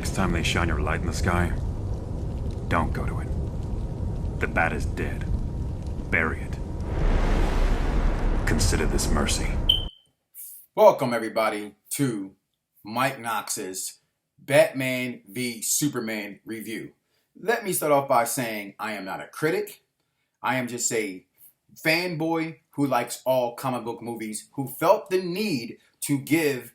Next time they shine your light in the sky, don't go to it. The bat is dead. Bury it. Consider this mercy. Welcome everybody to Mike Knoxx's Batman v Superman review. Let me start off by saying I am not a critic. I am just a fanboy who likes all comic book movies, who felt the need to give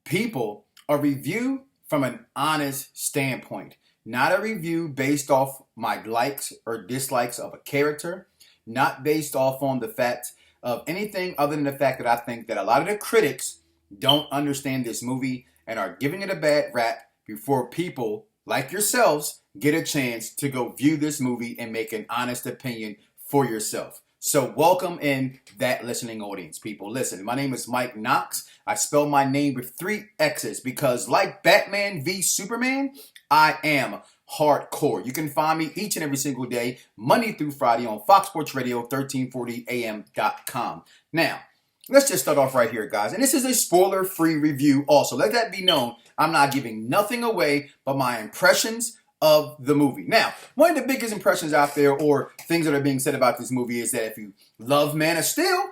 people a review from an honest standpoint. Not a review based off my likes or dislikes of a character, not based off on the fact of anything other than the fact that I think that a lot of the critics don't understand this movie and are giving it a bad rap before people like yourselves get a chance to go view this movie and make an honest opinion for yourself. So welcome in that listening audience, people. Listen, my name is Mike Knoxx. I spell my name with 3 X's because like Batman v Superman, I am hardcore. You can find me each and every single day, Monday through Friday on Fox Sports Radio, 1340am.com. Now, let's just start off right here, guys. And this is a spoiler-free review also. Let that be known. I'm not giving nothing away but my impressions of the movie. Now, one of the biggest impressions out there or things that are being said about this movie is that if you love Man of Steel,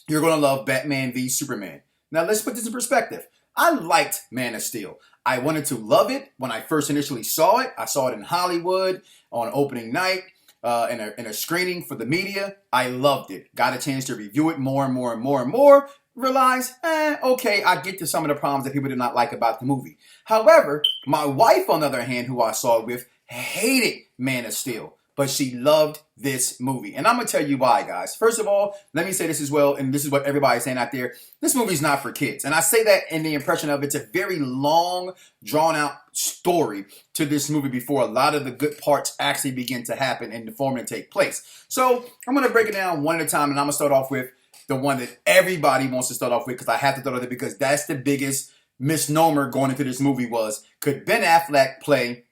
you're going to love Batman v Superman. Now, let's put this in perspective. I liked Man of Steel. I wanted to love it when I first initially saw it. I saw it in Hollywood on opening night in a screening for the media. I loved it. Got a chance to review it more and more. Realized, okay, I get to some of the problems that people did not like about the movie. However, my wife, on the other hand, who I saw it with, hated Man of Steel, but she loved this movie. And I'm going to tell you why, guys. First of all, let me say this as well, and this is what everybody's saying out there. This movie's not for kids. And I say that in the impression of it's a very long, drawn-out story to this movie before a lot of the good parts actually begin to happen and form and take place. So I'm going to break it down one at a time, and I'm going to start off with the one that everybody wants to start off with because I have to start with it because that's the biggest misnomer going into this movie was, could Ben Affleck play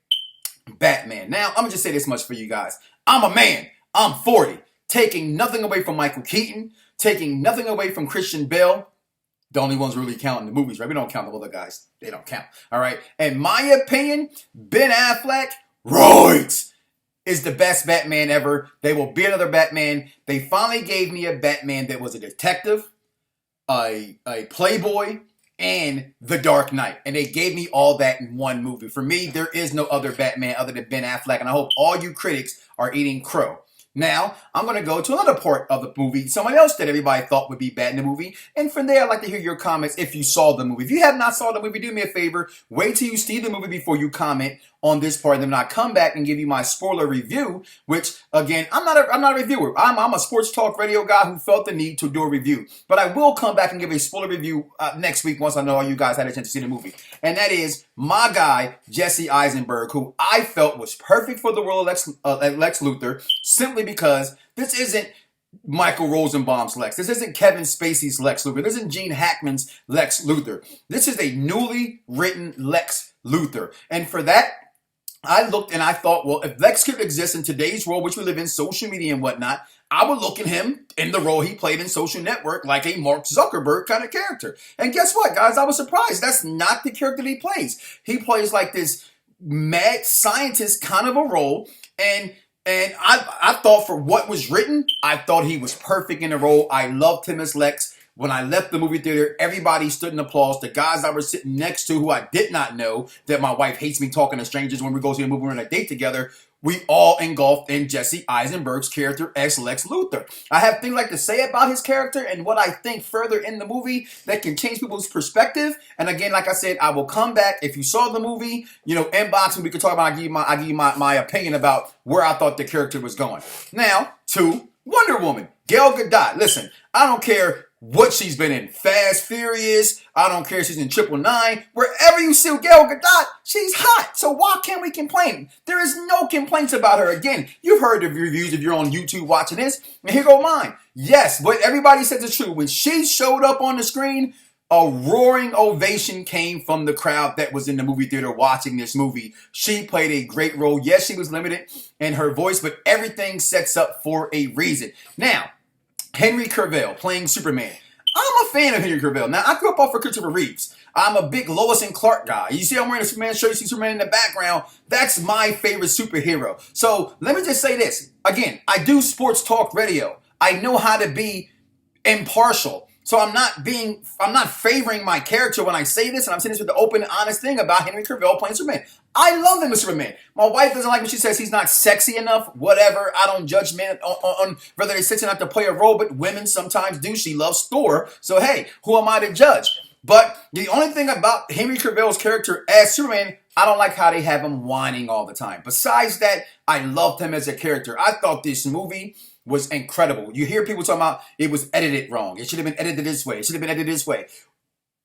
Batman? Now, I'm going to just say this much for you guys. I'm a man. I'm 40. Taking nothing away from Michael Keaton. Taking nothing away from Christian Bale. The only ones really counting the movies, right? We don't count the other guys. They don't count. All right? In my opinion, Ben Affleck, right, is the best Batman ever. There will be another Batman. They finally gave me a Batman that was a detective, a playboy, and The Dark Knight. And they gave me all that in one movie. For me, there is no other Batman other than Ben Affleck. And I hope all you critics are eating crow. Now, I'm going to go to another part of the movie, someone else that everybody thought would be bad in the movie. And from there, I'd like to hear your comments if you saw the movie. If you have not saw the movie, do me a favor. Wait till you see the movie before you comment on this part. And then I come back and give you my spoiler review, which, again, I'm not a reviewer. I'm a sports talk radio guy who felt the need to do a review. But I will come back and give a spoiler review next week once I know all you guys had a chance to see the movie. And that is my guy, Jesse Eisenberg, who I felt was perfect for the role of Lex Luthor, simply because this isn't Michael Rosenbaum's Lex. This isn't Kevin Spacey's Lex Luthor. This isn't Gene Hackman's Lex Luthor. This is a newly written Lex Luthor. And for that, I looked and I thought, well, if Lex could exist in today's world, which we live in, social media and whatnot, I would look at him in the role he played in Social Network like a Mark Zuckerberg kind of character. And guess what, guys? I was surprised. That's not the character that he plays. He plays like this mad scientist kind of a role. And I thought for what was written, I thought he was perfect in the role. I loved him as Lex. When I left the movie theater, everybody stood in applause. The guys I was sitting next to, who I did not know, that my wife hates me talking to strangers when we go see a movie, we're on a date together, we all engulfed in Jesse Eisenberg's character as Lex Luthor. I have things like to say about his character and what I think further in the movie that can change people's perspective. And again, like I said, I will come back. If you saw the movie, inbox me. We could talk about, I give you my opinion about where I thought the character was going. Now, to Wonder Woman, Gal Gadot. Listen, I don't care what she's been in. Fast, Furious. I don't care if she's in 999. Wherever you see Gal Gadot, she's hot. So why can't we complain? There is no complaints about her. Again, you've heard the reviews if you're on YouTube watching this. And here go mine. Yes, what everybody says is true. When she showed up on the screen, a roaring ovation came from the crowd that was in the movie theater watching this movie. She played a great role. Yes, she was limited in her voice, but everything sets up for a reason. Now, Henry Cavill playing Superman. I'm a fan of Henry Cavill. Now, I grew up off of Christopher Reeves. I'm a big Lois and Clark guy. You see I'm wearing a Superman shirt, you see Superman in the background. That's my favorite superhero. So let me just say this. Again, I do sports talk radio. I know how to be impartial. So I'm not favoring my character when I say this, and I'm saying this with the open, honest thing about Henry Cavill playing Superman. I love him as Superman. My wife doesn't like when she says he's not sexy enough. Whatever. I don't judge men on whether they sit enough to play a role, but women sometimes do. She loves Thor. So hey, who am I to judge? But the only thing about Henry Cavill's character as Superman, I don't like how they have him whining all the time. Besides that, I loved him as a character. I thought this movie was incredible. You hear people talking about it was edited wrong. It should have been edited this way. It should have been edited this way.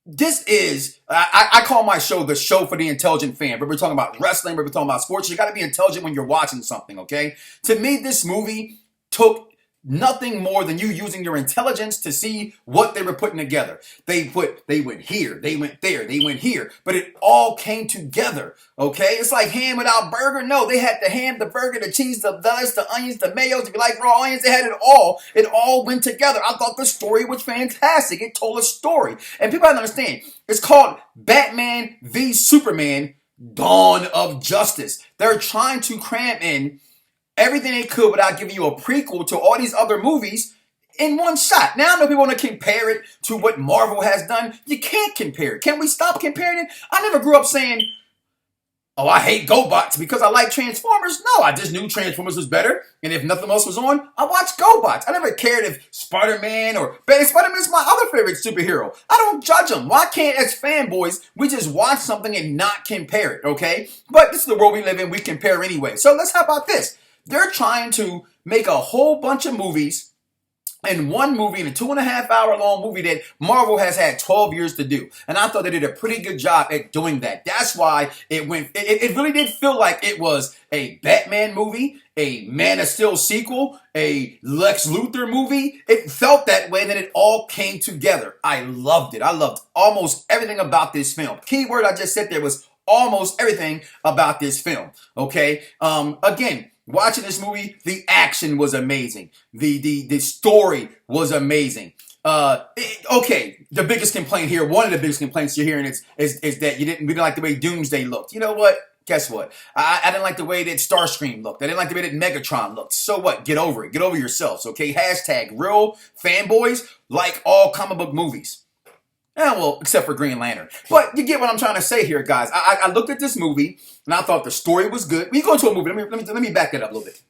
This is, I call my show the show for the intelligent fan. But we're talking about wrestling, we're talking about sports. You got to be intelligent when you're watching something, okay? To me, this movie took nothing more than you using your intelligence to see what they were putting together. They went here, they went there, they went here, but it all came together, okay? It's like ham without burger. No, they had the ham, the burger, the cheese, the lettuce, the onions, the mayos. If you like raw onions, they had it all. It all went together. I thought the story was fantastic. It told a story. And people have to understand, it's called Batman v Superman, Dawn of Justice. They're trying to cram in everything they could without giving you a prequel to all these other movies in one shot. Now I know people want to compare it to what Marvel has done. You can't compare it. Can we stop comparing it? I never grew up saying, oh, I hate GoBots because I like Transformers. No, I just knew Transformers was better. And if nothing else was on, I watched GoBots. I never cared if Spider-Man or Spider-Man is my other favorite superhero. I don't judge them. Why can't, as fanboys, we just watch something and not compare it, okay? But this is the world we live in. We compare anyway. So let's how about this? They're trying to make a whole bunch of movies in one movie, in a 2.5 hour long movie that Marvel has had 12 years to do. And I thought they did a pretty good job at doing that. That's why it really did feel like it was a Batman movie, a Man of Steel sequel, a Lex Luthor movie. It felt that way, and then it all came together. I loved it. I loved almost everything about this film. Key word I just said there was almost everything about this film. Okay? Again, watching this movie, the action was amazing. The story was amazing. Okay, the biggest complaint here, one of the biggest complaints you're hearing is that we didn't like the way Doomsday looked. You know what? Guess what? I didn't like the way that Starscream looked. I didn't like the way that Megatron looked. So what? Get over it. Get over yourselves, okay? Hashtag real fanboys like all comic book movies. Well, except for Green Lantern. But you get what I'm trying to say here, guys. I looked at this movie, and I thought the story was good. When you go into a movie, let me back it up a little bit.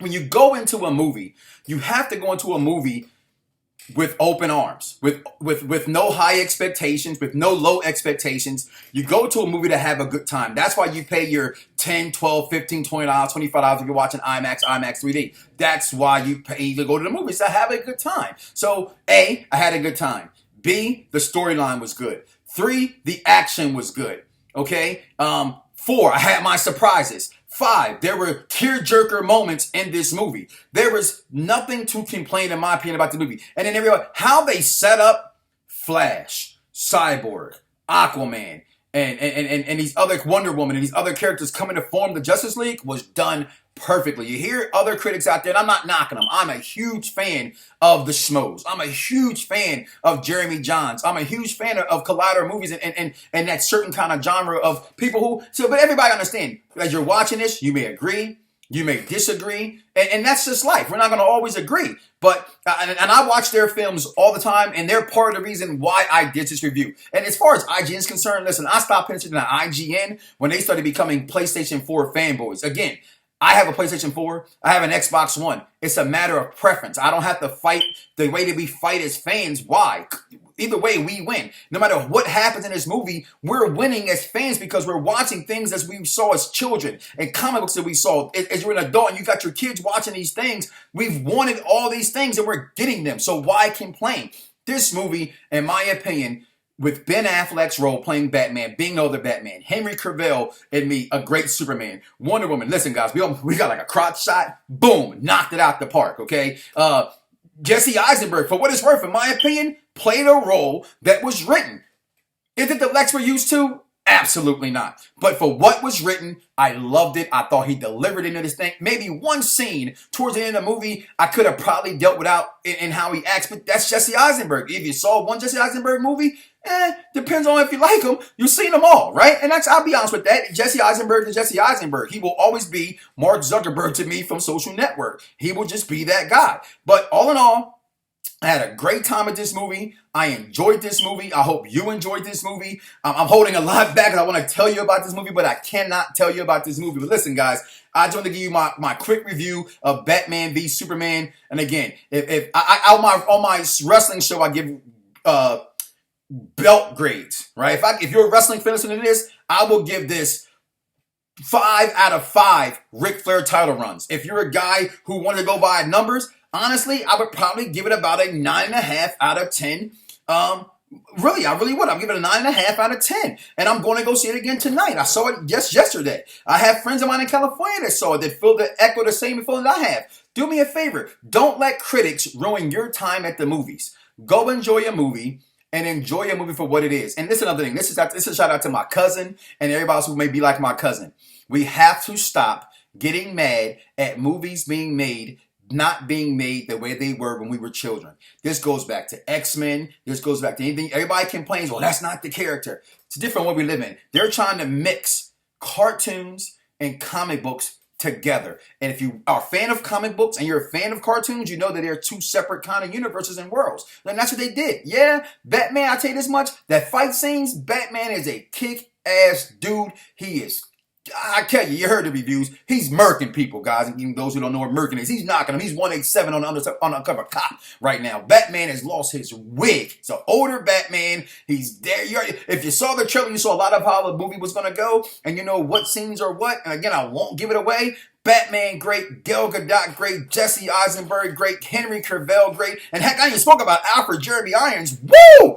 When you go into a movie, you have to go into a movie with open arms, with no high expectations, with no low expectations. You go to a movie to have a good time. That's why you pay your $10, $12, $15, $20, $25 if you're watching IMAX 3D. That's why you pay to go to the movies to have a good time. So, A, I had a good time. B, the storyline was good. 3, the action was good. Okay? 4, I had my surprises. 5, there were tearjerker moments in this movie. There was nothing to complain, in my opinion, about the movie. And then how they set up Flash, Cyborg, Aquaman, and these other Wonder Woman and these other characters coming to form the Justice League was done perfectly. You hear other critics out there, and I'm not knocking them. I'm a huge fan of the Schmoes. I'm a huge fan of Jeremy Jahns. I'm a huge fan of Collider movies and that certain kind of genre of people but everybody understand, as you're watching this, you may agree, you may disagree, and that's just life. We're not going to always agree. But, and I watch their films all the time, and they're part of the reason why I did this review. And as far as IGN is concerned, listen, I stopped paying attention to IGN when they started becoming PlayStation 4 fanboys. Again, I have a PlayStation 4. I have an Xbox One. It's a matter of preference. I don't have to fight the way that we fight as fans. Why? Either way, we win. No matter what happens in this movie, we're winning as fans because we're watching things as we saw as children and comic books that we saw. As you're an adult and you got your kids watching these things, we've wanted all these things and we're getting them. So why complain? This movie, in my opinion, with Ben Affleck's role playing Batman, being no other Batman, Henry Cavill and me, a great Superman, Wonder Woman. Listen, guys, we got like a crotch shot. Boom, knocked it out the park, okay? Jesse Eisenberg, for what it's worth, in my opinion, played a role that was written. Is it the Lex we're used to? Absolutely not. But for what was written, I loved it. I thought he delivered into this thing. Maybe one scene towards the end of the movie I could have probably dealt without in how he acts, but that's Jesse Eisenberg. If you saw one Jesse Eisenberg movie, depends on if you like him. You've seen them all, right? And I'll be honest with that. Jesse Eisenberg is Jesse Eisenberg. He will always be Mark Zuckerberg to me from Social Network. He will just be that guy. But all in all, I had a great time with this movie. I enjoyed this movie. I hope you enjoyed this movie. I'm holding a lot back because I want to tell you about this movie, but I cannot tell you about this movie. But listen, guys, I just want to give you my quick review of Batman v Superman. And again, if on my wrestling show, I give belt grades, right? If you're a wrestling fan listening to this, I will give this 5 out of 5 Ric Flair title runs. If you're a guy who wanted to go by numbers, honestly, I would probably give it about a 9.5 out of 10. Really, I really would. I'll give it a 9.5 out of 10. And I'm going to go see it again tonight. I saw it just yesterday. I have friends of mine in California that saw it that feel the echo the same feeling that I have. Do me a favor. Don't let critics ruin your time at the movies. Go enjoy a movie and enjoy a movie for what it is. And this is another thing. This is a shout out to my cousin and everybody else who may be like my cousin. We have to stop getting mad at movies being made not being made the way they were when we were children. This goes back to X-Men. This goes back to anything. Everybody complains, well, that's not the character. It's a different world we live in. They're trying to mix cartoons and comic books together. And if you are a fan of comic books and you're a fan of cartoons, you know that they're two separate kind of universes and worlds. And that's what they did. Yeah, Batman, I'll tell you this much. That fight scenes, Batman is a kick-ass dude. He is, I tell you, you heard the reviews. He's murking people, guys. And even those who don't know what murking is, he's knocking them. He's 187 on the undercover cop right now. Batman has lost his wig. It's an older Batman. He's there. If you saw the trailer, you saw a lot of how the movie was going to go. And you know what scenes are what. And again, I won't give it away. Batman, great. Gal Gadot, great. Jesse Eisenberg, great. Henry Cavill, great. And heck, I even spoke about Alfred Jeremy Irons. Woo!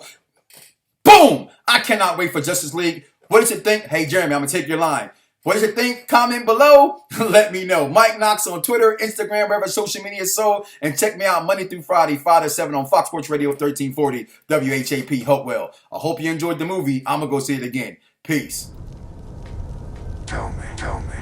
Boom! I cannot wait for Justice League. What does it think? Hey, Jeremy, I'm going to take your line. What does you think? Comment below. Let me know. Mike Knoxxx on Twitter, Instagram, wherever social media is sold. And check me out Monday through Friday, 5 to 7 on Fox Sports Radio 1340 WHAP Hopewell. I hope you enjoyed the movie. I'm going to go see it again. Peace. Tell me.